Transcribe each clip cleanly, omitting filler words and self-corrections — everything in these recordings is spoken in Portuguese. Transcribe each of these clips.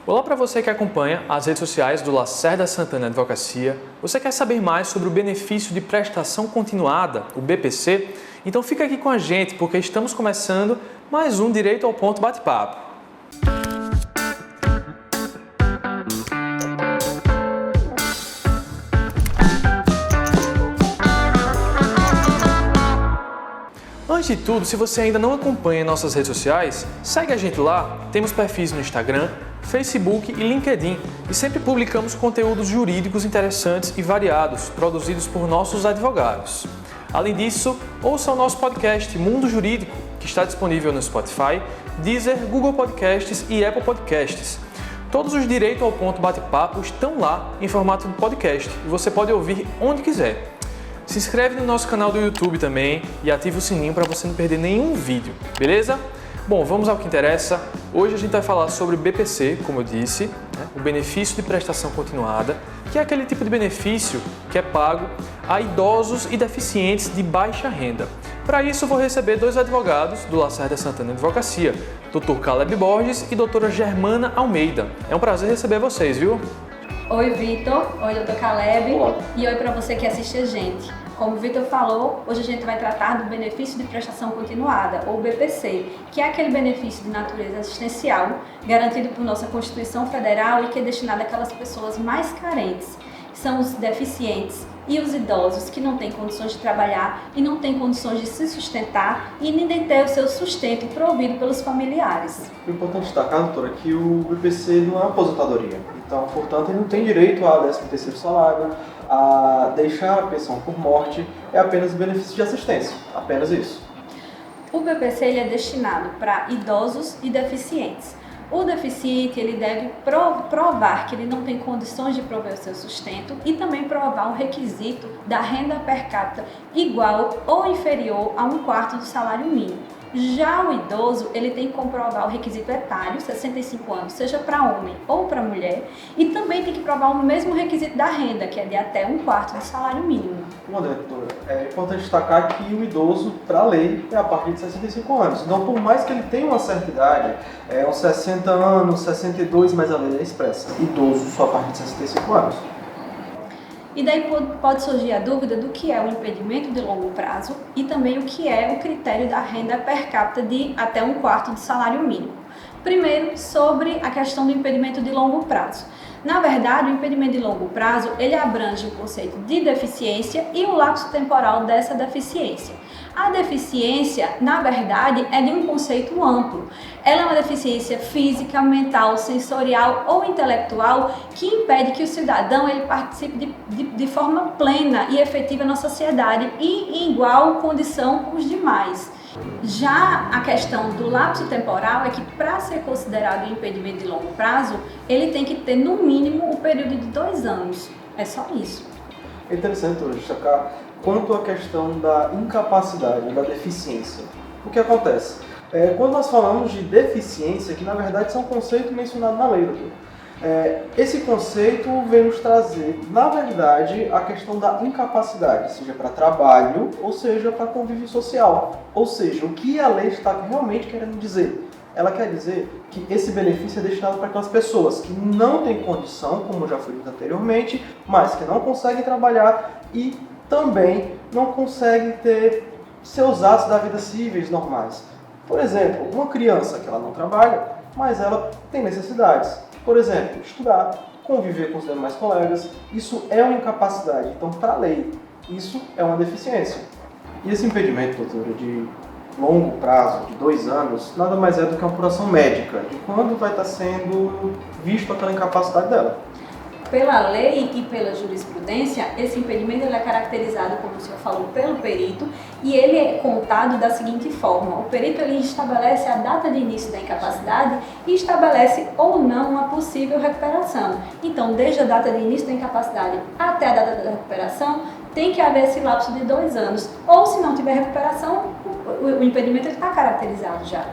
Olá para você que acompanha as redes sociais do Lacerda Santana Advocacia. Você quer saber mais sobre o benefício de prestação continuada, o BPC? Então fica aqui com a gente porque estamos começando mais um Direito ao Ponto Bate-Papo. Antes de tudo, se você ainda não acompanha nossas redes sociais, segue a gente lá. Temos perfis no Instagram, Facebook e LinkedIn e sempre publicamos conteúdos jurídicos interessantes e variados, produzidos por nossos advogados. Além disso, ouça o nosso podcast Mundo Jurídico, que está disponível no Spotify, Deezer, Google Podcasts e Apple Podcasts. Todos os Direito ao Ponto Bate-Papo estão lá em formato de podcast e você pode ouvir onde quiser. Se inscreve no nosso canal do YouTube também e ativa o sininho para você não perder nenhum vídeo, beleza? Bom, vamos ao que interessa. Hoje a gente vai falar sobre o BPC, como eu disse, o benefício de prestação continuada, que é aquele tipo de benefício que é pago a idosos e deficientes de baixa renda. Para isso, eu vou receber dois advogados do Lacerda Santana Advocacia, Dr. Caleb Borges e doutora Germana Almeida. É um prazer receber vocês, viu? Oi, Vitor. Oi, Dr. Caleb. Olá. E oi para você que assiste a gente. Como o Vitor falou, hoje a gente vai tratar do benefício de prestação continuada, ou BPC, que é aquele benefício de natureza assistencial garantido por nossa Constituição Federal e que é destinado àquelas pessoas mais carentes, que são os deficientes e os idosos que não têm condições de trabalhar e não têm condições de se sustentar e nem de ter o seu sustento provido pelos familiares. É importante destacar, doutora, que o BPC não é uma aposentadoria. Então, portanto, ele não tem direito a 13º salário, a deixar a pensão por morte, é apenas benefício de assistência, apenas isso. O BPC ele é destinado para idosos e deficientes. O deficiente ele deve provar que ele não tem condições de prover o seu sustento e também provar um requisito da renda per capita igual ou inferior a 1/4 do salário mínimo. Já o idoso, ele tem que comprovar o requisito etário, 65 anos, seja para homem ou para mulher, e também tem que provar o mesmo requisito da renda, que é de até 1/4 do salário mínimo. André, doutora, é importante destacar que o idoso, para a lei, é a partir de 65 anos. Então, por mais que ele tenha uma certa idade, uns 60 anos, 62, mas a lei é expressa. Idoso só a partir de 65 anos. E daí pode surgir a dúvida do que é o impedimento de longo prazo e também o que é o critério da renda per capita de até 1/4 do salário mínimo. Primeiro, sobre a questão do impedimento de longo prazo. Na verdade, o impedimento de longo prazo, ele abrange o conceito de deficiência e o lapso temporal dessa deficiência. A deficiência, na verdade, é de um conceito amplo. Ela é uma deficiência física, mental, sensorial ou intelectual que impede que o cidadão ele participe de forma plena e efetiva na sociedade e em igual condição com os demais. Já a questão do lapso temporal é que, para ser considerado um impedimento de longo prazo, ele tem que ter no mínimo um período de 2 anos. É só isso. É interessante destacar quanto à questão da incapacidade, da deficiência. O que acontece? Quando nós falamos de deficiência, que na verdade isso é um conceito mencionado na lei, doutor. Esse conceito vem nos trazer, na verdade, a questão da incapacidade, seja para trabalho ou seja para convívio social. Ou seja, o que a lei está realmente querendo dizer? Ela quer dizer que esse benefício é destinado para aquelas pessoas que não têm condição, como já foi dito anteriormente, mas que não conseguem trabalhar e também não conseguem ter seus atos da vida cíveis normais. Por exemplo, uma criança que ela não trabalha, mas ela tem necessidades. Por exemplo, estudar, conviver com os demais colegas, isso é uma incapacidade. Então, para a lei, isso é uma deficiência. E esse impedimento, doutora, de longo prazo, de 2 anos, nada mais é do que uma apuração médica de quando vai estar sendo visto aquela incapacidade dela. Pela lei e pela jurisprudência, esse impedimento ele é caracterizado, como o senhor falou, pelo perito e ele é contado da seguinte forma. O perito ele estabelece a data de início da incapacidade e estabelece ou não uma possível recuperação. Então, desde a data de início da incapacidade até a data da recuperação, tem que haver esse lapso de 2 anos. Ou, se não tiver recuperação, o impedimento está caracterizado já.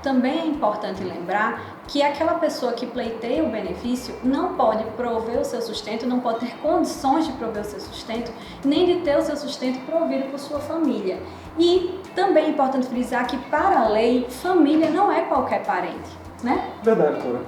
Também é importante lembrar que aquela pessoa que pleiteia o benefício não pode prover o seu sustento, não pode ter condições de prover o seu sustento, nem de ter o seu sustento provido por sua família. E também é importante frisar que, para a lei, família não é qualquer parente. né? Verdade, doutora.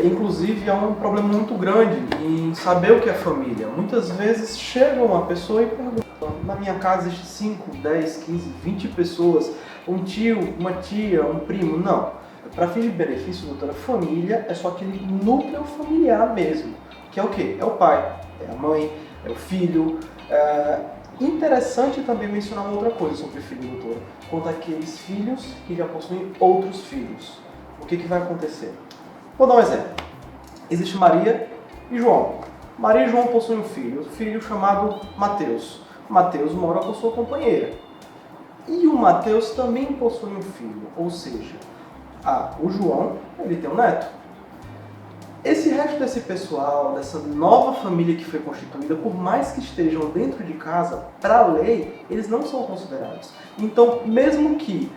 Inclusive, há um problema muito grande em saber o que é família. Muitas vezes chega uma pessoa e pergunta: na minha casa existem 5, 10, 15, 20 pessoas, um tio, uma tia, um primo. Não. Para fins de benefício, doutora, família é só aquele núcleo familiar mesmo. Que é o quê? É o pai, é a mãe, é o filho. Interessante também mencionar uma outra coisa sobre filho, doutora. Quanto àqueles filhos que já possuem outros filhos. O que vai acontecer? Vou dar um exemplo. Existe Maria e João. Maria e João possuem um filho chamado Mateus. Mateus mora com sua companheira. E o Mateus também possui um filho, ou seja, o João, ele tem um neto. Esse resto desse pessoal, dessa nova família que foi constituída, por mais que estejam dentro de casa, para a lei, eles não são considerados. Então, mesmo que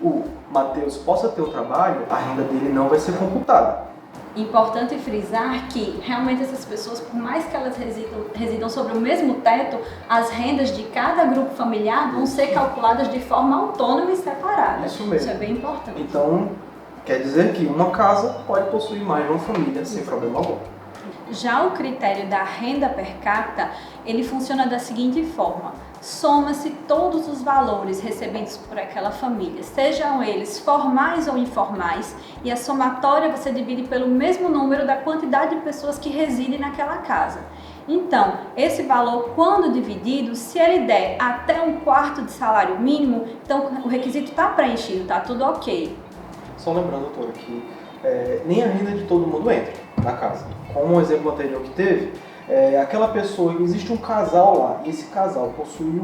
o Mateus possa ter um trabalho, a renda dele não vai ser computada. Importante frisar que realmente essas pessoas, por mais que elas residam sobre o mesmo teto, as rendas de cada grupo familiar vão ser calculadas de forma autônoma e separada. Isso mesmo. Isso é bem importante. Então, quer dizer que uma casa pode possuir mais de uma família sem problema algum. Já o critério da renda per capita, ele funciona da seguinte forma: soma-se todos os valores recebidos por aquela família, sejam eles formais ou informais, e a somatória você divide pelo mesmo número da quantidade de pessoas que residem naquela casa. Então, esse valor, quando dividido, se ele der até 1/4 de salário mínimo, então o requisito está preenchido, está tudo ok. Só lembrando, doutora, que nem a renda de todo mundo entra na casa. Como o exemplo anterior que teve, aquela pessoa, existe um casal lá, e esse casal possui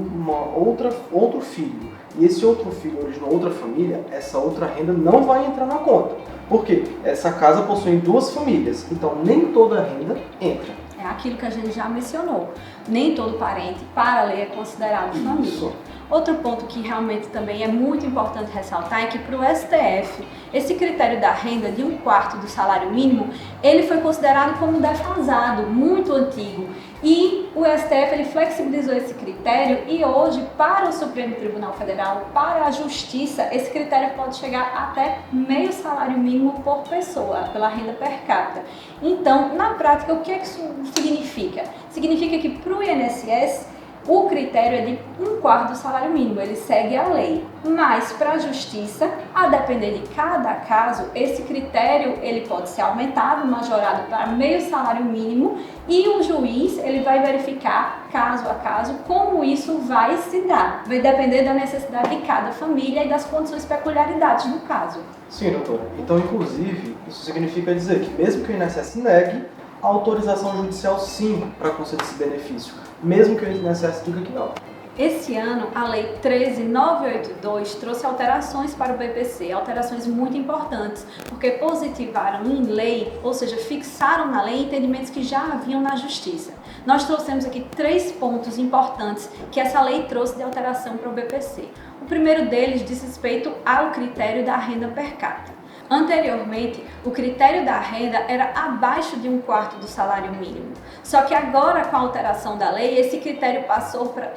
outro filho, e esse outro filho originou outra família, essa outra renda não vai entrar na conta. Por quê? Essa casa possui 2 famílias, então nem toda a renda entra. É aquilo que a gente já mencionou. Nem todo parente, para a lei, é considerado família. Isso. Outro ponto que realmente também é muito importante ressaltar é que para o STF, esse critério da renda de 1/4 do salário mínimo, ele foi considerado como defasado, muito antigo. E o STF ele flexibilizou esse critério e hoje, para o Supremo Tribunal Federal, para a Justiça, esse critério pode chegar até meio salário mínimo por pessoa, pela renda per capita. Então, na prática, o que isso significa? Significa que para o INSS, o critério é de 1/4 do salário mínimo, ele segue a lei. Mas para a justiça, a depender de cada caso, esse critério ele pode ser aumentado, majorado para meio salário mínimo, e o juiz ele vai verificar caso a caso como isso vai se dar. Vai depender da necessidade de cada família e das condições peculiaridades do caso. Sim, doutora. Então, inclusive, isso significa dizer que mesmo que o INSS negue, a autorização judicial sim para conceder esse benefício, mesmo que o INSS diga que não. Esse ano, a Lei 13.982 trouxe alterações para o BPC, alterações muito importantes, porque positivaram em lei, ou seja, fixaram na lei entendimentos que já haviam na Justiça. Nós trouxemos aqui 3 pontos importantes que essa lei trouxe de alteração para o BPC. O primeiro deles diz respeito ao critério da renda per capita. Anteriormente, o critério da renda era abaixo de 1/4 do salário mínimo. Só que agora, com a alteração da lei, esse critério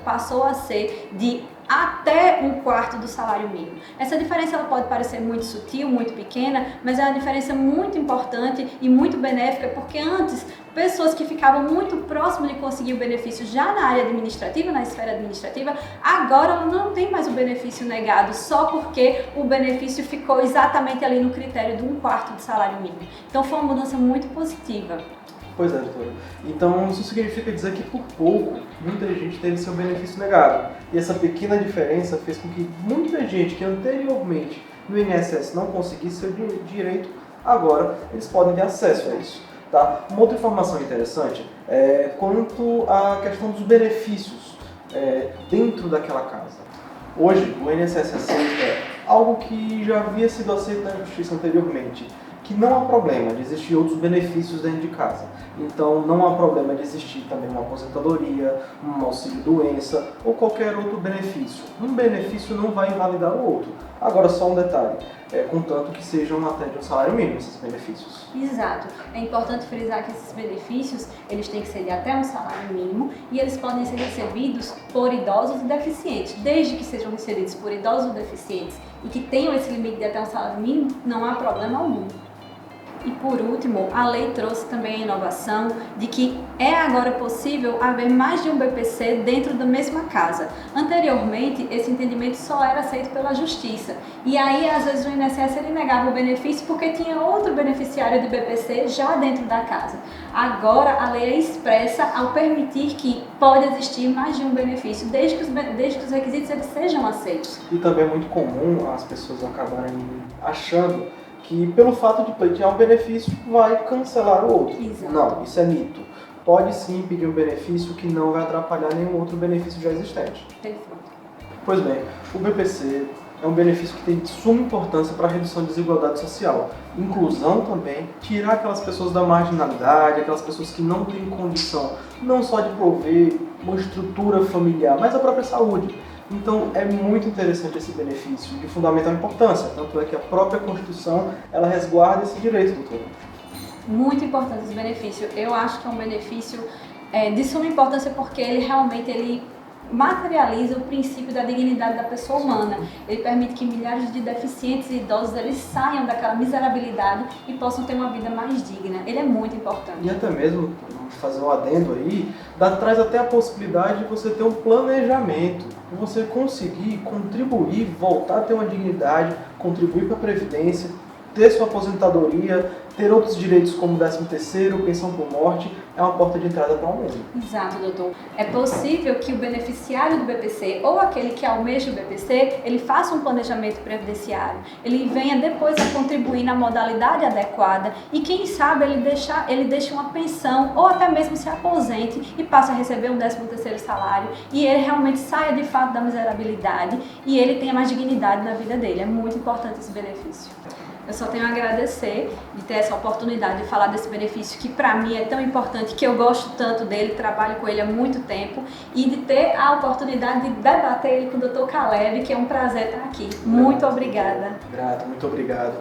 passou a ser de até 1/4 do salário mínimo. Essa diferença ela pode parecer muito sutil, muito pequena, mas é uma diferença muito importante e muito benéfica, porque antes, pessoas que ficavam muito próximas de conseguir o benefício já na área administrativa, na esfera administrativa, agora ela não tem mais o benefício negado só porque o benefício ficou exatamente ali no critério de 1/4 do salário mínimo. Então foi uma mudança muito positiva. Pois é, doutora. Então, isso significa dizer que, por pouco, muita gente teve seu benefício negado. E essa pequena diferença fez com que muita gente que anteriormente no INSS não conseguisse seu direito, agora eles podem ter acesso a isso. Tá? Uma outra informação interessante é quanto à questão dos benefícios dentro daquela casa. Hoje, o INSS aceita algo que já havia sido aceito na Justiça anteriormente, que não há problema de existir outros benefícios dentro de casa. Então, não há problema de existir também uma aposentadoria, um auxílio-doença ou qualquer outro benefício. Um benefício não vai invalidar o outro. Agora, só um detalhe, contanto que sejam até de um salário mínimo esses benefícios. Exato. É importante frisar que esses benefícios, eles têm que ser de até um salário mínimo e eles podem ser recebidos por idosos e deficientes. Desde que sejam recebidos por idosos e deficientes e que tenham esse limite de até um salário mínimo, não há problema algum. E por último, a lei trouxe também a inovação de que é agora possível haver mais de um BPC dentro da mesma casa. Anteriormente, esse entendimento só era aceito pela justiça. E aí, às vezes, o INSS ele negava o benefício porque tinha outro beneficiário de BPC já dentro da casa. Agora, a lei é expressa ao permitir que pode existir mais de um benefício, desde que os requisitos eles sejam aceitos. E também é muito comum as pessoas acabarem achando que pelo fato de pleitear um benefício vai cancelar o outro. Exato. Não, isso é mito. Pode sim pedir um benefício que não vai atrapalhar nenhum outro benefício já existente. Perfeito. Pois bem, o BPC é um benefício que tem de suma importância para a redução da desigualdade social. Inclusão também, tirar aquelas pessoas da marginalidade, aquelas pessoas que não têm condição não só de prover uma estrutura familiar, mas a própria saúde. Então é muito interessante esse benefício, de fundamental importância, tanto é que a própria Constituição ela resguarda esse direito, doutor. Muito importante esse benefício. Eu acho que é um benefício de suma importância porque ele materializa o princípio da dignidade da pessoa humana. Ele permite que milhares de deficientes e idosos eles saiam daquela miserabilidade e possam ter uma vida mais digna. Ele é muito importante. E até mesmo, vamos fazer um adendo aí, traz até a possibilidade de você ter um planejamento, de você conseguir contribuir, voltar a ter uma dignidade, contribuir para a Previdência, ter sua aposentadoria, ter outros direitos como 13º, pensão por morte, é uma porta de entrada para o mundo. Exato, doutor. É possível que o beneficiário do BPC ou aquele que almeja o BPC, ele faça um planejamento previdenciário, ele venha depois a contribuir na modalidade adequada e quem sabe ele deixe uma pensão ou até mesmo se aposente e passe a receber um 13º salário e ele realmente saia de fato da miserabilidade e ele tenha mais dignidade na vida dele. É muito importante esse benefício. Eu só tenho a agradecer de ter essa oportunidade de falar desse benefício que para mim é tão importante, que eu gosto tanto dele, trabalho com ele há muito tempo e de ter a oportunidade de debater ele com o Dr. Caleb, que é um prazer estar aqui. Muito obrigada. Grato, muito obrigado.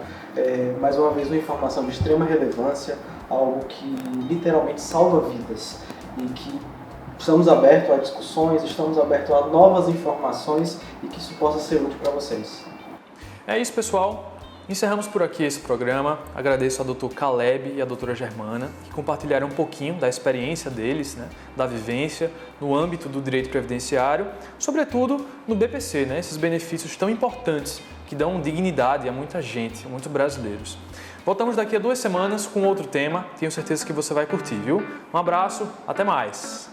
Mais uma vez uma informação de extrema relevância, algo que literalmente salva vidas e que estamos abertos a discussões, estamos abertos a novas informações e que isso possa ser útil para vocês. É isso, pessoal. Encerramos por aqui esse programa. Agradeço ao Dr. Caleb e à doutora Germana, que compartilharam um pouquinho da experiência deles, da vivência no âmbito do direito previdenciário, sobretudo no BPC, esses benefícios tão importantes que dão dignidade a muita gente, a muitos brasileiros. Voltamos daqui a 2 semanas com outro tema, tenho certeza que você vai curtir, viu? Um abraço, até mais!